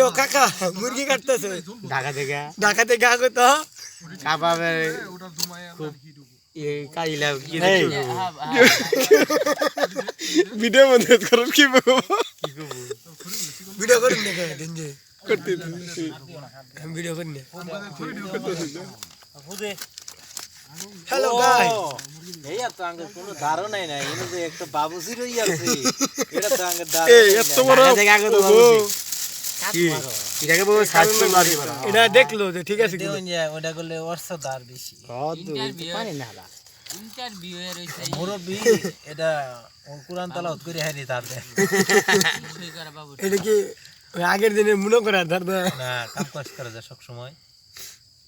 ও কাকা মুরগি কাটতেছে ঢাকা থেকে ঢাকা থেকে আগো তো কাবাবে খুব কাইলা কি ভিডিও মধ্যে করার কি বলবো ভিডিও করেন না দিন যে করতে ভিডিও করেন না হ্যালো গাইস এই তো আঙ্গ কোনো ধারণাই নাই এনে যে একটা বাবুসি রই আছে এটা তো আঙ্গ এই এত বড় ঢাকা থেকে আগে তো বাবুসি কি এটাকে বলবো 700 মারি মারা এটা দেখলো যে ঠিক আছে দেউন যে ওটা করলে অর্থ দার বেশি পানি না হলা ইন্টারভিউ এর হইছে মুরব্বি এটা কুরআন তেলাওয়াত করে হারি তার দে সই করা বাবু এটা কি ওই আগের দিনে মনে করা ধর না কাম কাজ করে যায় সব সময়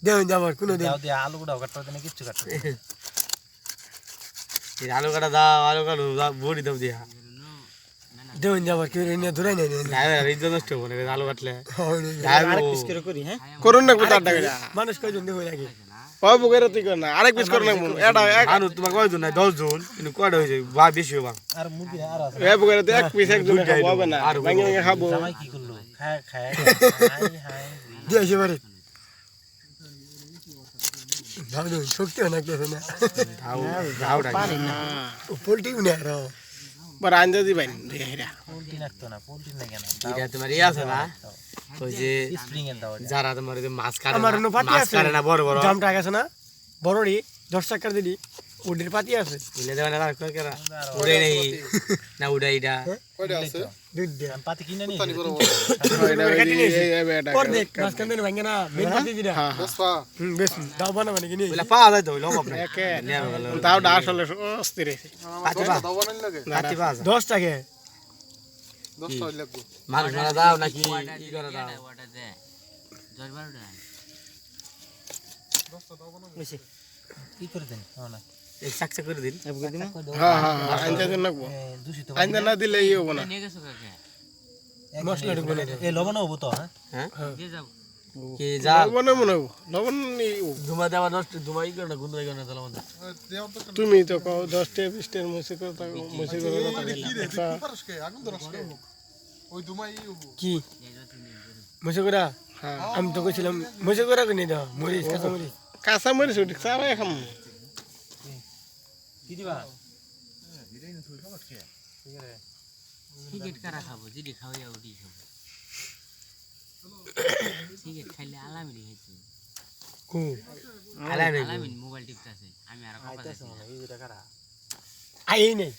দেন যাবার কোনো দিন দাও দিয়ে আলু গুড়াও কাটতে দেনে কিছু কাটতে এই আলু কাটা দাও আলু কাটু বড়ি দাও দিয়া দেন যাবার কেউ নিয়ে ধরে নেই ড্রাইভার ইজ্জত নষ্ট হবে না আলু কাটলে আরেক পিস করে করি হ্যাঁ করুন না কোথা টাকা মানুষ কয়জন দেখো লাগে ওই বুকের তুই কর না আরেক পিস কর না এটা এক আনু তোমার কয়জন নাই 10 জন কিন্তু কয়টা হইছে বা বেশি হবে আর মুরগি আর আছে এই বুকের তুই এক পিস একজন খাবো হবে না ভাঙে ভাঙে খাবো জামাই কি করলো খায় খায় হাই হাই দিয়ে আসে বারে ভাবুন শক্তি হয় না কি না ধাও ধাও পানি না পোল্ট্রি উনে আর বড় আঞ্জা দিবেন হেরা পোল্ট্রি লাগতো না পোল্ট্রি লাগে না এটা তোমার ই আছে না ওই যে স্প্রিং এর দাও যারা তোমার যে মাছ কাটে আমার নো পাতি মাছ আছে কাটে না বড় বড় জামটা গেছে না বড়ড়ি 10 টাকা দিলি ওদের পাতি আছে মিলে দেবে না কয় কেরা উড়ে নেই না উড়ে এটা কয়টা আছে দুধ দে আমি পাতি কিনে নিয়ে পর দেখ মাছ কান্দে ভাঙে না মেন পাতি দিরা বসপা বেশ দাও বানা মানে কিনি বলে পাওয়া যায় তো লোক আপনি একে তাও ডাস হলে অস্থির পাতি পা পাতি পা 10 টাকা 10 টাকা লাগবে মানুষ মারা দাও নাকি ই করে দাও ওটা দে 10-12 টাকা কি করে দেন না এই চাকচা করে দিন হ্যাঁ হ্যাঁ আঞ্জা দিন লাগবো দূষিত আঞ্জা না দিলে ই হবে না নিয়ে গেছো কাকে মশলা ঢুকবে না এই লবণ হবো তো হ্যাঁ দিয়ে যাও কি যা লবণ মনে হবো লবণ ধুমা দেওয়া নষ্ট ধুমা ই করে না গুন্দাই করে না তাহলে আমাদের তুমি তো কও 10 টা 20 টা মুসি করে মুসি করে কি মুসুগরা হ্যাঁ আমি তো কইছিলাম মুসুগরা কিনে দাও মরিচ কাঁচা মরিচ কাঁচা মরিচ উঠি চাবাই খাম কি দিবা সিগারেট কারা খাবো যদি খাওয়া ওটি খাবো সিগারেট খাইলে আলামিন হইছে কো আলামিন মোবাইল টিপতাছে আমি আর কথা বলছি আই নেই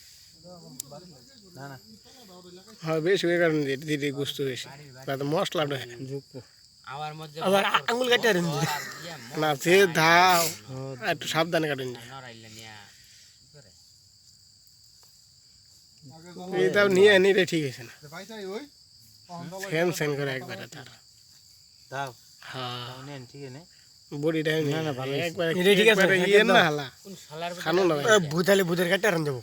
না না হ্যাঁ বেশি হয়ে কারণ দিদি গুস্তু বেশি তাতে মশলাটা আমার মধ্যে আবার আঙ্গুল কাটে রেন না সে ধাও একটু সাবধানে কাটুন নরাইলা নিয়া এইটাও নিয়ে নিলে ঠিক আছে না ফ্যান ফ্যান করে একবারে তার দাও হ্যাঁ দাও নেন ঠিক আছে বডিটা না না ভালো একবারে এটা ঠিক আছে, ইয়ে না হালা কোন শালার খানো না ভূতালে ভূতের কাটে রান দেবো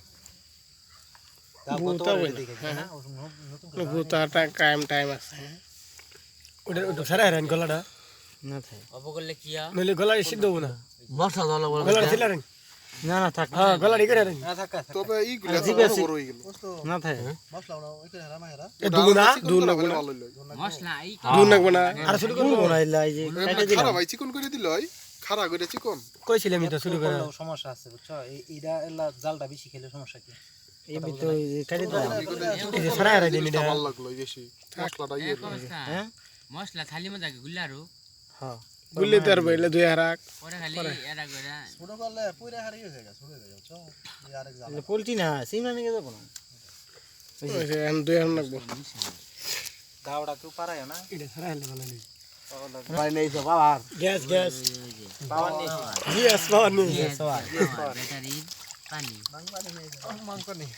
দাও কত ভূতা বলে দেখে হ্যাঁ নতুন ভূতাটা টাইম আছে ওটা ওটা সারা রান গলাটা না থাকে অব করলে কি হয় নইলে গলা সিদ্ধ হবো না মশলা দাও বলে গলা ছিল রান না না থাক হ্যাঁ গলা ঠিক রান না থাক তবে ই না থাকে এ দুগুনা দুন না গুনা মশলা এই দুন না গুনা আর শুরু করবো বনাইলা এই যে কাটে দিলাম খারা ভাই চিকন করে দিল খারা করে চিকন কইছিলাম তো শুরু করে সমস্যা আছে বুঝছো এইটা এলা জালটা বেশি খেলে সমস্যা কি এই তো কাটে দিলাম এই যে সারা রান দিন এটা ভালো লাগলো বেশি মশলাটা ইয়ে হ্যাঁ মশলা থালি মধ্যে গুল্লারু হ্যাঁ গুলি তার বইলে দুই হারাক পরে খালি এরা কইরা ছোট করলে পুরা হারিয়ে যায় ছোট হয়ে যাচ্ছে এই আরেক জাল পোল্ট্রি না সিমনা নিয়ে যাব না ওইসে এখন দুই হারাক লাগবো দাওড়া কেউ পারায় না এটা সারা হলে ভালো নেই ভাই নেই তো বাবা গ্যাস গ্যাস পাওয়ার নেই গ্যাস পাওয়ার নেই ব্যাটারি পানি মাংস নেই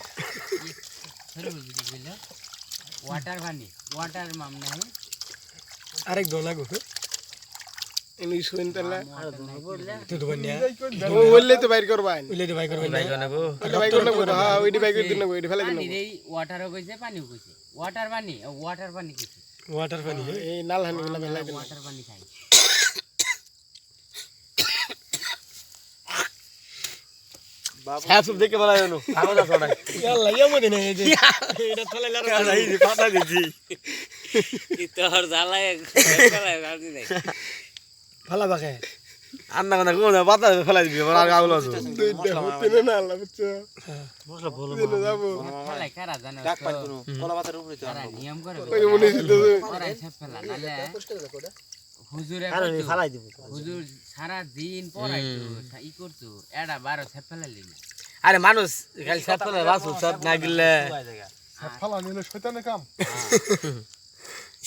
ছোট বুঝলি ওয়াটার পানি ওয়াটার মাম নাই আরেক দো লাগো এনি শুন তাহলে তো দোকান নিয়া ও বললে তো বাইর করবা উইলে তো ভাই করবেন ভাই নেবো এটা বাইর করে নেবো হ্যাঁ ওইটি বাইর করে দিন নেবো ওইটি ফেলে দিন পানি দেই ওয়াটারও কইছে পানিও কইছে ওয়াটার পানি ওয়াটার পানি কইছে ওয়াটার পানি এই নাল হানি গুলা ফেলে দিন ওয়াটার পানি খাই হ্যাঁ সব দেখে বলা জানো আমার না ছড়াই আল্লাহ এমন নেই এই যে এটা চলে লারা এই যে পাতা দিছি তোর জ্বালায় গাড়ি দেয় ভালো বাকে আন্না না কোন পাতা ফেলাই দিবি আমার আর গাউল আছে দুইটা হতে না আল্লাহ বুঝছো মশলা বলো যাবো ফেলাই কারা জানো ডাক পাই কোনো কলা পাতার উপরে তো তারা নিয়ম করে ওই মনে হইছে ওরা সব ফেলা নালে হুজুরে আরে ফেলাই দিব হুজুর সারা দিন পড়াইতো ই করতো এডা 12 সব ফেলালি না আরে মানুষ খালি সাত ফেলা বাসু সব না গিলে ফালা নিলে শয়তানের কাম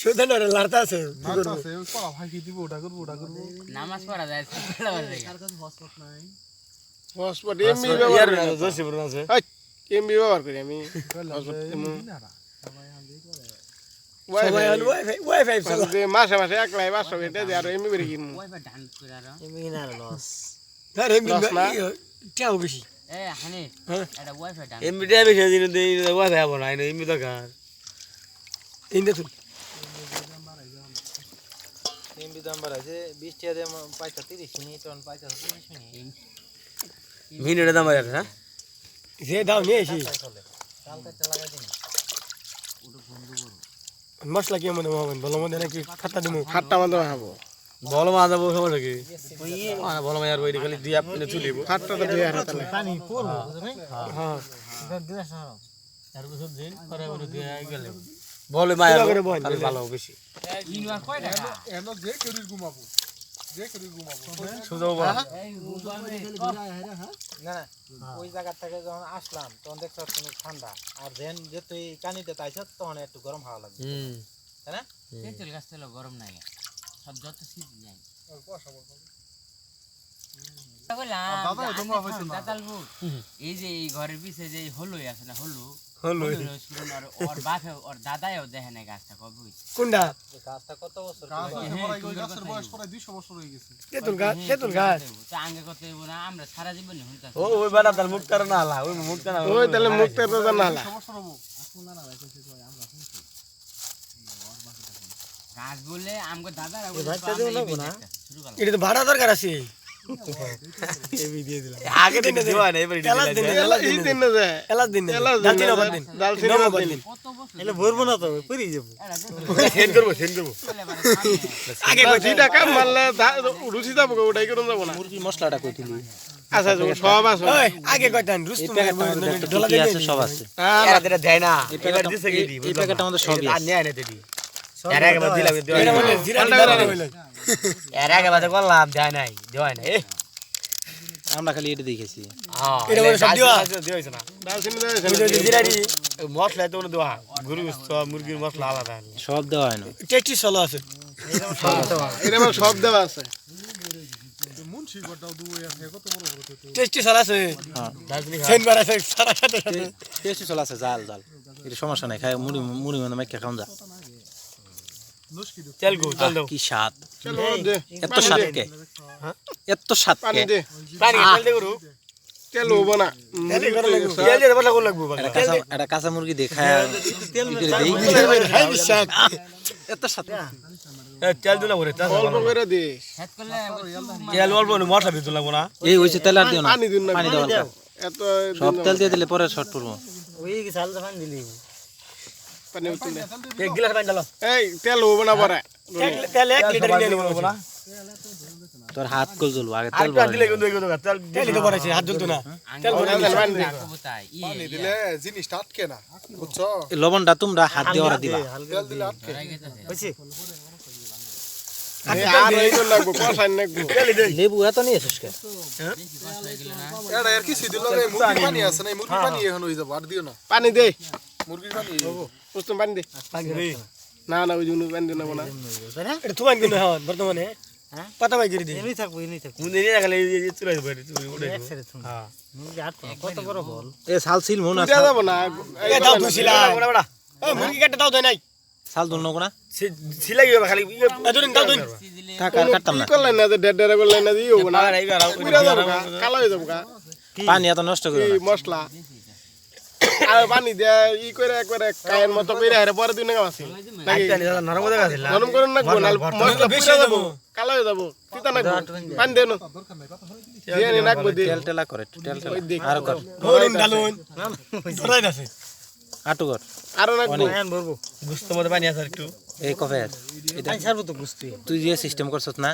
সুদন আর লারতা আছে নাচতাছে ওই পড়া ভাই কি দিব ওটা করব নামাজ পড়া যায় সব ফেলাবার জায়গা হসপিটাল এমবি ইয়ার ব্যবহার জোশী বড় আছে এমবি ব্যবহার করি আমি সবাই আলো ওয়াইফাই চলো মাসে মাসে 1 লাখ 500 এটা দিয়ে আর এমবি বেরি কিনু ওয়াইফাই ডান করে আর মিনার লস আরে লস না? টিয়াও বেশি এ হানি হ্যাঁ। এটা ওয়াইফাই ডান এমবিটা বেশি দিন দেই ওয়া ভাবো না এমবি তো কার ইন্দে তুই এমবি দাম বাড়াছে 20 টাকা দিয়ে পাইতা 30 মিনিট টন পাইতা 30 মিনিট মিনিটের দাম বাড়াছে হ্যাঁ যে দাও নিয়ে এসি কালকে লাগাই দিন মশলা কি মনে হবে ভালো মনে নাকি খাতা দিমু হাতটা মতো খাবো বল মা যাবো সমস্যা কি মানে বল মা আর ওই খালি দুই আপনি তুলিব হাতটা তো দিয়ে হাতে পানি পড়বো হ্যাঁ বলে মা করে বল তাহলে ভালো বেশি ইনওয়ার কয় টাকা এন যে কেরির ঘুমাবো সুযোগ বল না ওই জায়গা থেকে যখন আসলাম তখন দেখছ কোনো ঠান্ডা আর যেন যে তুই কানিতে তাইছ তখন একটু গরম হাওয়া লাগবে তাই না তেল গাছ তেল গরম নাই সব যত শীত যায় এই যে এই ঘরের পিছে যে হলুই আছে না হলু ওর বাপে ওর দাদাও দেখে না গাছটা কবে হইছে কোনটা গাছটা কত বছর গাছের বয়স প্রায় 200 বছর হয়ে গেছে তেতুল গাছ তো আগে কত হইব না আমরা সারা জীবন হুনতা ও ওই বাড়া তার মুখ করে না আলা ওই মুখ করে না ওই তাহলে মুখটা তো জানা হলা 200 বছর হবো গাছ বলে আমগো দাদারা এটা তো ভাড়া দরকার আছে আগে দিন দেওয়া না এবারে এলাচ দিন এই দিন না যায় এলাচ দিন দালচিনি দালচিনি দিন দালচিনি নবাব দিন দিন কত বছর এলে ভরবো না তো পুরি যাব সেন করব আগে কই যেটা কাম মারলে রুচি যাবো ওটাই করুন যাবো না মুরগি মশলাটা কই তুলি আচ্ছা সব আছে ওই আগে কইতান রুস্তম ঢোলা কি দিন আছে সব আছে এরা দিরা দেয় না এবার দিছে কি দি এই প্যাকেটটা আমাদের সবই আর নিয়ে আনে দিদি এর আগে বাদ দিলাম এটা মানে জিরা দিন হইলো এর আগে বাদ করলাম দেয় নাই দেয় না আমরা খালি এটা দেখেছি হ্যাঁ এটা বলে সব দিওয়া? দিওইছ না দালচিনি জিরা দি মশলা তো দেওয়া গরু সব মুরগির মশলা আলাদা সব দেওয়া হয় না টেস্টি সলো আছে এটা আমার সব দেওয়া আছে মুন্সি গটাও দুই আছে কত বড় বড় তো টেস্টি সলো আছে দার্জিলিং সেন মারা আছে সারা সাথে সাথে টেস্টি চলে আছে জাল জাল এটা সমস্যা নাই খাই মুড়ি মুড়ি মানে মাইকা খাওয়া যা তেল গো তেল দাও কি স্বাদ চলো দে এত স্বাদ কে এত স্বাদ পানি কে দে পানি তেল দে গরু তেল হবো না তেল করে লাগবে তেল দে বলা কোন লাগবো এটা কাঁচা মুরগি দেখায় তেল খাই বিশ্বাস এত স্বাদ তেল দিনা করে অল্প করে দে হেড করলে তেল অল্প মশলা দিতে লাগবো না এই হইছে তেল আর দিও না পানি দিন না পানি দাও অল্প। এত সব তেল দিয়ে দিলে পরে শর্ট পড়বো ওই কি সাল দফান দিলি পানি উঠলে এক গিলাস পানি ডালো এই তেল হবো না পরে তেল 1 লিটার নিয়ে নেব না তোর হাত কল জ্বলবো আগে তেল আর দিলে কিন্তু তেল তেল তো পড়াইছে হাত জ্বলতো না তেল ভরে দিলে। কবুতাই পানি দিলে জিনিসটা আটকে না বুঝছো লবণটা তোমরা হাত দিয়ে ওরা দিবা তেল দিলে আটকে আর এই তো লাগবো কষাই লাগবো লেবু এত নিয়ে এসেছিস কে এটা আর কি সিদিল লাগে মুরগি পানি আছে না মুরগি পানি এখন হই যাব আর দিও না পানি দে মুরগির পানি হবো পুস্তম পানি দে না না ওই জন্য পানি দেব না এটা তুই আনবি না হ্যাঁ বর্তমানে পাতা বাই করে দি এমনি থাকবো মুন্দি নিয়ে গেলে এই চুলাই দেবে তুমি উড়ে হ্যাঁ কত বড় বল এ সাল সিল মন দেয়া যাব না এ দাও দুছিলা বড় বড় এই মুরগি কাটতে দাও দেই নাই সাল দুন নগো না সিলাই গেবে খালি এদুন দাও দিন থাক আর কাটতাম না কি করলেন না ডেড ডেড করলেন না দিও না পাগড় আইবা পুরা যাব কালো হয়ে যাব পানি এত নষ্ট করে এই মশলা আর পানি দে ই করে একবারে কায়ের মতো কইরা হেরে পরে দিন না আছে আইতা নি দাদা নরম দেখা ছিল গরম করে না মশলা পুরা যাব কালো হয়ে যাব তিতা না পানি দেন দরকার নাই কথা হয়ে দিয়ে নাকবো দি তেল টেলা করে তেল টেলা ওই দেখ আর কর বলুন ডালুন ধরাই আছে আটু কর আরো নাকবো হ্যাঁ বলবো গুস্ত মধ্যে পানি আছে একটু এই কফে এটা আই ছাড়বো তো বুঝতে তুই যে সিস্টেম করছস না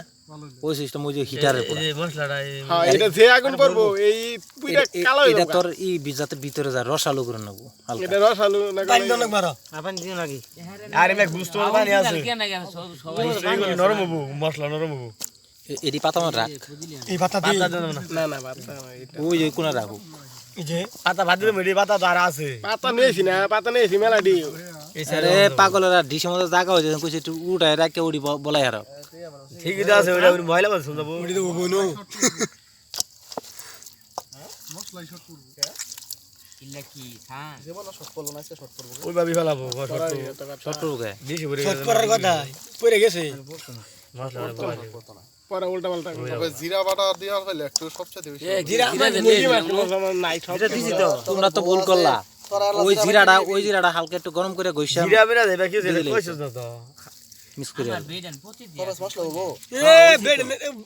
ওই সিস্টেম ওই যে হিটারের পুরা এই মশলাটা হ্যাঁ এটা যে আগুন পড়বো এই পুইটা কালো হয়ে এটা যাবে তোর এই বিজাতের ভিতরে যা রস আলু করে নেবো হালকা এটা রস আলু না টাইম দাও না মারো আপনি দিন নাকি আরে মে গুস্ত মধ্যে পানি আছে কেন কেন সবাই এইগুলো নরম হবো মশলা নরম হবো এডি পাতা মার রাখ এই পাতা দিয়ে না না পাতা এটা ওই যে কোনা রাখো এই যে পাতা ভাত দিলে মেডি পাতা তো আর আছে পাতা নিয়েছি না পাতা নিয়েছি মেলা দি আরে পাগলেরা ডিশের মধ্যে জায়গা হয়েছে কইছে একটু উঠায় রাখে উড়ি বলাই হারাও ঠিকই তো আছে ওটা মহিলা বলছ যাবো ওটি তো বনো ইল্লা কি হ্যাঁ জীবনে শর্ট করবো না আজকে শর্ট করবো ওই ভাবি ফেলাবো ছোট রোগে বেশি করে শর্ট করার কথা পড়ে গেছে মশলা পরে উল্টা পাল্টা করে তবে জিরা বাটা দেওয়ার হলে একটু সবচেয়ে বেশি জিরা মুরগি মাছ মশলা নাই সব তোমরা তো ভুল করলা ওই জিরাটা হালকা একটু গরম করে গইসা জিরা বিনা দেবা কি যেটা কইছস না তো মিক্স করে আমার বেডেন পচি দিয়া খরচ মশলা হবো এ বেড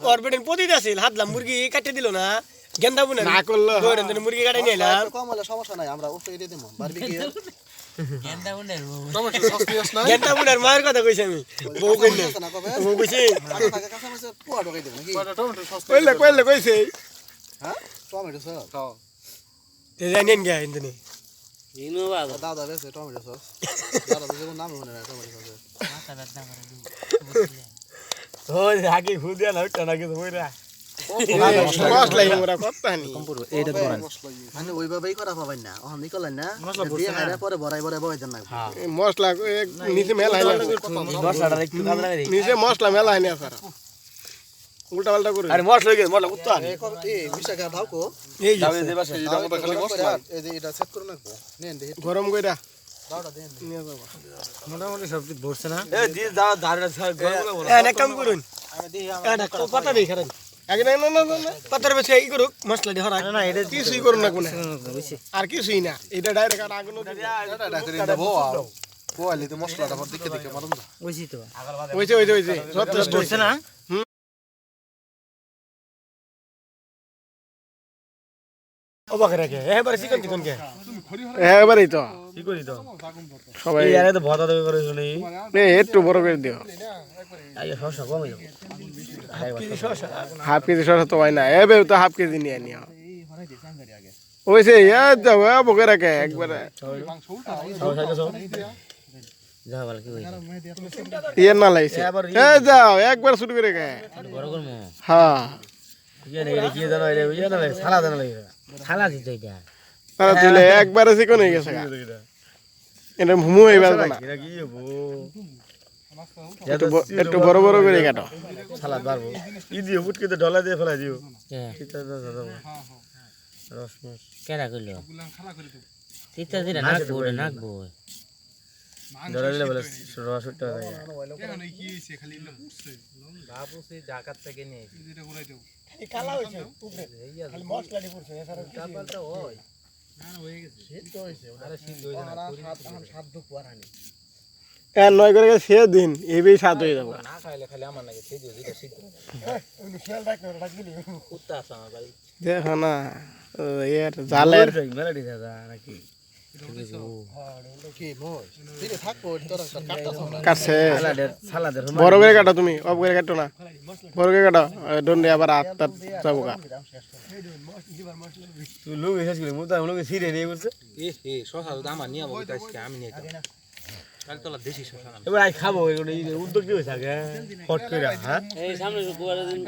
ওর বেডেন পতি আছিল হাতলাম মুরগি কাটে দিল না গেন্দা বুনা না করলো ধরেন তো মুরগি কাটে নিলাম একটু কম হলে সমস্যা নাই আমরা ওটা এনে দেবো বারবিকিউ গেন্দা উন্ডের টমেটো সস দিয়াস না গেন্দা বুনার মায়ের কথা কইছি আমি বউ কইলে না কবে বউ কইছি আগে থাকে কাঁচা মাছে পোয়া ঢোকাই দেবো নাকি টমেটো সস কইলে কইছে হ্যাঁ টমেটো সস তে জানেন গে ইন্দনি দাদা বেছে টমেটো সস দাদা তো যেমন নাম মনে না টমেটো সস মাথা ব্যথা করে দিও ওই আগে খুদিয়া না ওটা না কিছু কইরা মশলা আমরা কথা নি কম পড়বে এইটা করেন মানে ওইভাবেই করা পাবেন না ওহ নিকলেন না দিয়ে হাইরা পরে ভরাই বয় দেন না মশলা নিচে মেলা হয় না মশলাটা একটু কাদরা দেই নিচে মশলা মেলা হয় না স্যার উল্টা পাল্টা করে আরে মশলা কি মশলা উত্তর এই মিশাকা ঢাও কো এই যে যাবে দেবা সে এটা মধ্যে খালি মশলা এই যে এটা সেট করে রাখবো নেন দেখি গরম কইরা দাওটা দেন নিয়ে যাবো মোটামুটি সব কিছু ভরছে না এ দি যা ধারে গরম এক কাম করুন আমি দেখি এটা পাতা দেই খারাপ আগে না পাতার বেশি ই করুক মশলা দিয়ে হরা না এটা কিছুই করুন না কোনে আর কিছুই না এটা ডাইরেক্ট আর আগুন এটা ডাকরে দেবো পোয়ালি তো মশলাটা পর দেখে দেখে মারুন না বুঝি তো হইছে যথেষ্ট বুঝছে না অবাক রাখে এবারে চিকন কে এবারেই তো কি করি তো সবাই এই আরে তো ভতা দেবে করে শুনি একটু বড় করে দিও আই সমস্যা কমে যাবে হাফ কেজি সরষে তো হয় না এবে তো হাফ কেজি নিয়ে নিও ওইসে যাও বকে রাখে একবারে যা বল কি হই ইয়ে না লাগছে যাও একবার শুরু করে গে বড় করব হ্যাঁ কি জানো এটা ইয়ে না লাগে সালা জানা লাগে খালা দিত এটা তারা তুলে একবারে চিকন হয়ে গেছে এটা ঘুমু হইবার না এটা কি হবো একটু বড় বড় করে কাটো সালাদ বাড়বো ই দিও ফুটকে তো ঢলা দিয়ে ফেলাই দিও কে এটা তো রস মস কেডা কইলো তিতা দিরা নাকবো নাকবো ঢলা দিলে বলে রস উঠতে থাকে বাবু সে জাকাত থেকে নিয়ে কালা হইছে খালি মশলা দিয়ে পড়ছে এছাড়া কাপালটা হয় সিদ্ধ হইছে ওটা সিদ্ধ হইছে না সাধ্য কুয়ার হানি নয় করে সে দিন এবি স্বাদ হয়ে যাবো না খাইলে খালি আমার লাগে সিদ্ধ যেটা সিদ্ধ খেয়াল রাখ না ডাকলি কুত্তা আছে আমার বাড়ি দেখো না এর জালের মেলাডি দাদা নাকি কি মই দিলে থাকবো তোরা কাটতাছ না কাটছে সালাদের বড় করে কাটো তুমি অফ করে কাটো না বড় করে কাটো দন্ডে আবার আত্মার যাবো গা তুই লোক এসেছ কি মুতা লোক সিরে নিয়ে বলছে এ শশা তো আমার নিয়ে যাবো আজকে আমি নিয়ে যাবো কাল তোলা দেশি শশা না এবার আই খাবো এগুলো উদ্যোগ কি হইছে আগে ফট কইরা হ্যাঁ এই সামনে কুয়ারে দিন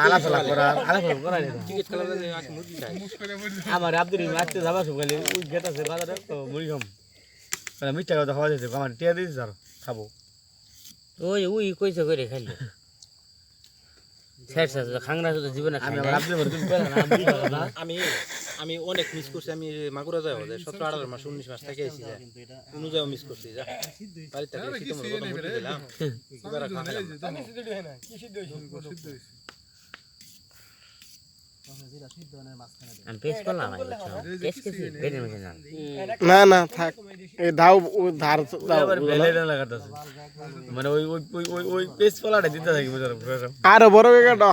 আলাফলা করা টিকিট কালার আছে মুরগি খাই আমার আব্দুল মাছতে যাবা সব গেলে ওই গেট আছে বাজারে তো মুড়ি খাম মানে মিষ্টি কথা খাওয়া যাচ্ছে আমার টিয়া দিয়েছে স্যার খাবো ওই ওই কইছে কইরে খাইলো স্যার স্যার খাংরা তো জীবনে আমি খাই আমার আব্দুল মরতুন পেলা না আমি খাবো না আমি অনেক মিস করছি আমি মাগুরা যাই 17-18 মাস 19 মাস থেকে আইছি যায় কোন যাও মিস করছি যা বাড়িতে থেকে শীত মনে কথা বলতে দিলাম এবার খাইলাম কি সিদ্ধ হইছে আমি পেশ করলাম পেশ কেছি বেডের মধ্যে না না থাক এই দাও ধার দাও আবার বেলে না লাগাতাছে মানে ওই ওই ওই ওই পেস্ট ফলাটা দিতে থাকি বুঝার আর বড় করে কাটো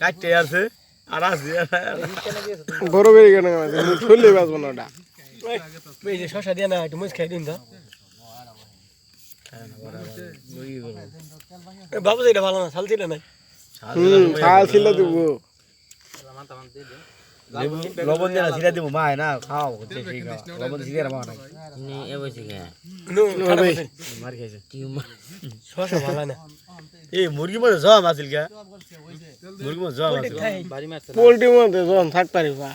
কাটতে আছে আর আছে বড় বেরি কেন ছুললে বাজবো না ওটা এই যে শশা দিয়ে না একটু মুজ খাই দিন তো বাবু এটা ভালো না শাল ছিল না শাল ছিল দেবো লবণ দিয়ে সিরা দিব মা না খাও লবণ দিয়ে সিরা মা না নি এ বসে গে মার খাইছে শশা ভালো না এই মুরগি মধ্যে জম আছিল কে মুরগি মধ্যে জম আছিল বাড়ি মারছে পোল্ট্রি মধ্যে যখন থাক পারিবা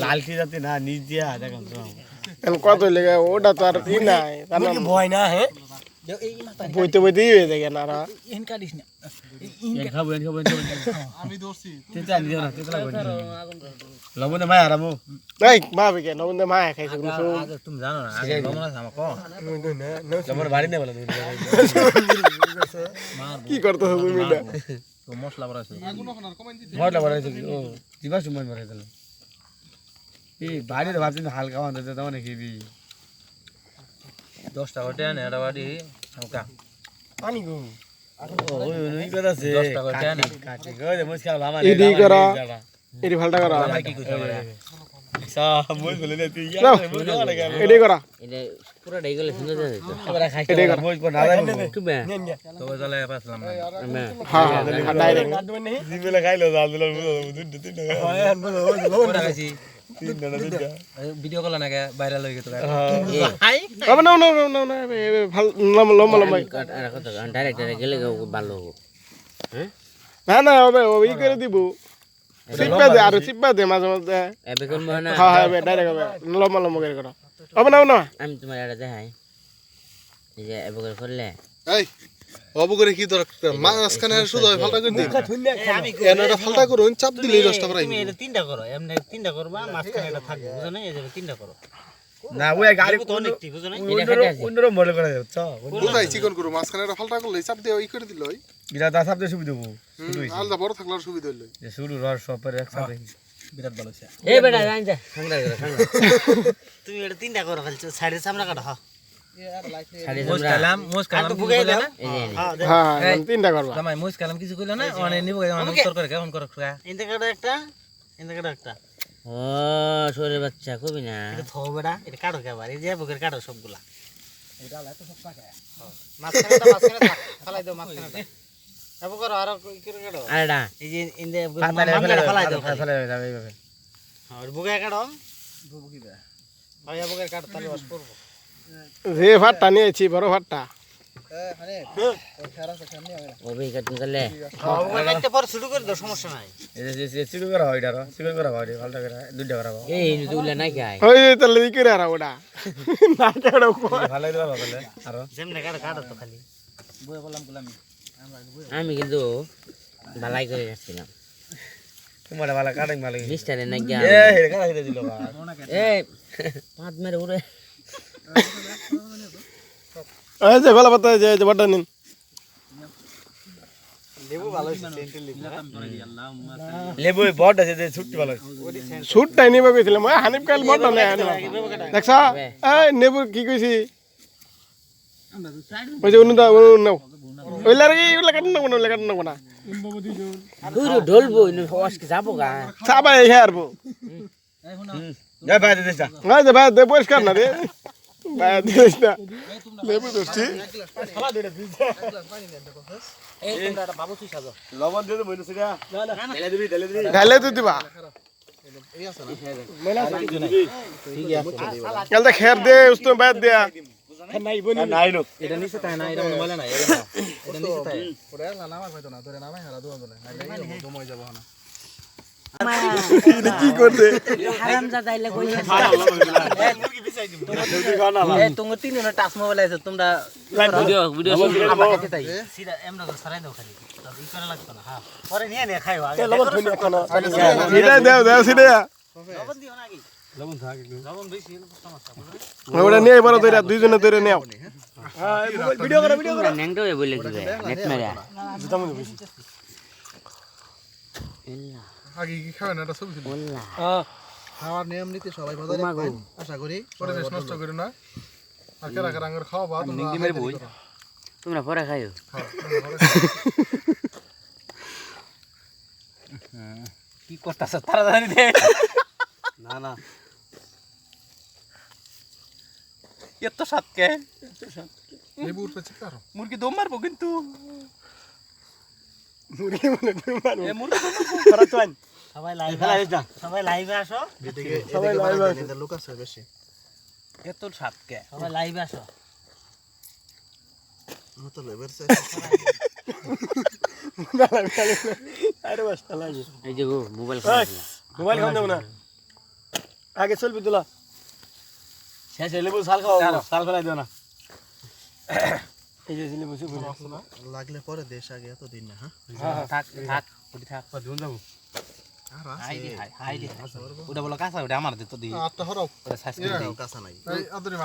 লালটি যাতে না নিজ দিয়া দেখুন জম কত লেগে ওটা তো আর ই নাই ভয় না হ্যাঁ বইতে বইতেই হয়ে যায় না আর ইন কাটিস না খাবো আমি দৌড়ছি তেতা নিও না তেতা লাগবে লবণে মায় আরামু এই ভাবে কেন ওন্দে মা খাইছে কিছু তুমি জানো না আগে লবণ আছে আমাকে লবণ বাড়ি না বলে কি করতে হবে তুমি এটা তো মশলা বড় আছে মশলা বাড়াইছে ও দিবা সময় মারাই দিল এই বাড়ির ভাবছিস হালকা বানাতে দাও নাকি দি 10 টাকা দেন এটা বাড়ি হালকা পানি গো ওই ওই কথা আছে 10 টাকা দেন কাটি গো মুশকিল আমার ইডি করা এডি ফালটা করা ভাই কি কইতে পারে সা মই বলে না তুই নাও, এডি করা এটা পুরো ডাই গেলে সুন্দর দেয় তো এবারে খাইতে মই কোন না জানো কি বে তো তাহলে পাসলাম না আমি হ্যাঁ ডাইরেক্ট জিবেলে খাইলো জাল দিল দুটো তিনটা কোটা খাইছি ভিডিও কল না কে ভাইরাল হয়ে গেছে আবে না না না না ভাল লম্বা লম্বা লম্বা রাখো তো ডাইরেক্ট গেলে ভালো হবে না না হবে ওই করে দিব সিপা দে আর সিপা দে মাঝে মাঝে এবে কোন না হ্যাঁ হ্যাঁ ডাইরেক্ট হবে লম্বা লম্বা করে করা হবে না না আমি তোমার এটা দেখাই এই যে এবে করে করলে এই অবু করে কি দরকার মাঝখানে শুধু ফালটা করে দিন এনাটা ফালটা করুন চাপ দিলেই রসটা প্রায় তুমি এটা তিনটা করো এমনি তিনটা করবা মাঝখানে এটা থাকবে বুঝো না এই যে তিনটা করো না ওই গাড়ি তো অনেকটি বুঝো না অন্যর মডেল করা যাচ্ছে বুঝাই চিকন করু মাঝখানে একটা ফালটা করলে চাপ দিয়ে ওই করে দিল এটা দা সাবতে সুবিধা দেবো আলাদা বড় থাকলে আর সুবিধা হইলো যে শুরু রস সপের একসাথে বিরাট ভালো আছে এই বেটা জান যা ঠান্ডা করে ঠান্ডা তুমি এটা তিনটা করো ফেলছো সাইডে সামনে কাটো হ্যাঁ সাড়ে মোজ কালাম তো বুগাই দেনা হ্যাঁ হ্যাঁ তিনটা করবা জামাই মোজ কালাম কিছু কইলো না মানে নিব মানে উত্তর করে কেমন করে ইনতে কাটো একটা ইনতে কাটো একটা ও শরীর বাচ্চা কবি না এটা থো বেটা এটা কাটো কেবার এই যে বুকের কাটো সবগুলা এটা লাই তো সব কাটে মাঝখানে থাক ফালাই দাও মাঝখানে এব করো আর কি করে কাটো আরেডা এই যে ইনতে মামলা ফালাই দাও ফেলে যাবে এইভাবে আর বুকে কাটো বুকি দে ভাই বুকের কাটো তাহলে বাস করব যে ভাতটা নিয়েছি বড় ভাতটা ওবে কাটুন করলে বুকে কাটতে পর শুরু করে দাও সমস্যা নাই এই যে চিকন করা হয় এটা চিকন করা হয় ভালটা করে দুইটা করা হয় এই দুলা না খাই ওই তাহলে ই করে আর ওটা না কেডো ভালো দিবা বলে আর যেমনে কাটো কাটো তো খালি আমি কিন্তু ভালাই করে যাচ্ছিলাম তোমার ভালো কাটিং ভালো মিস্টারে না গিয়া এই কাটা হিতে দিল বা এই পাঁচ মেরে উড়ে এই যে ভালো পাতা যে বাটা নিন লেবু বড় আছে যে ছুটি ভালো সুটটাই নিবে কইছিলাম ওই হানিফ কাল বড়টা নেই দেখছা এই নেবু কি কইছি ওই যে উনুদা নাও ওই কাটন না ঘুরে ঢলবো আজকে যাবো গা সাবা এই হারবো যা ভাই দেছা না যে ভাই দে পরিষ্কার না রে ভাই দিস না লেবু দোস্তি এই তোমরা এটা বাবু তুই সাজো লবণ দিয়ে বইলো সেটা ঢেলে দিবি ঢালে তুই দিবা কাল তো খের দে উস্তো বাদ দে নাই লোক এটা নিচে তাই না এটা বলে না এটা নিচে তাই ওরে নামা হয়তো না ধরে নামাই হারা দুয়া বলে নাইলে দমই যাব না কি করতে হারাম জাদাইলে কইছে এই তোমরা তিনজনের টাচ মোবাইল আছে তোমরা ভিডিও সিধা এমন করে সরাই দাও খালি ই করা লাগতো না হ্যাঁ পরে নিয়ে খাইও আগে এটা দাও সিধা লবণ দিও না আগে লবণ থাক লবণ বেশি হলে সমস্যা বুঝলে ওটা নিয়ে এবারে তোরা দুইজনে ধরে নেও ভিডিও করো ন্যাংটো বলে কি নেট মারিয়া আগে কি খাবেন এটা ছবি তুলি বললা খাওয়ার নিয়ম নীতি সবাই বাজারে খায় আশা করি পরিবেশ নষ্ট করি না আর কেরা কেরা আঙ্গুর খাওয়া বাদ তোমরা পরে খাইও করতেছ তাড়াতাড়ি দে না না এত সাত কে লেবুর পেছে কারো মুরগি দম মারবো কিন্তু মুরগি মনে তুমি মারো এ মুরগি করা তো আন সবাই লাইভে সবাই লাইভে আসো এদিকে এদিকে বানাই দেন লোক আছে বেশি এত সাত কে সবাই লাইভে আসো মত লেবার সে আরে বাস্তা লাগে এই যে মোবাইল মোবাইল খাওয়া দেবো না আগে চলবি তোলা শেষ লেবু সাল খাও সাল ফেলাই দিও না এই যে লেবু সুবু লাগলে পরে দেশ আগে এত দিন না হ্যাঁ থাক থাক ওটি থাক দিন যাবো আর হাই আছে হাই হাই ওটা বলো কাঁচা ওটা আমার দিত দি আটটা হরাও ওটা সাইজ করে এরা দিই কাঁচা নাই এই আদরি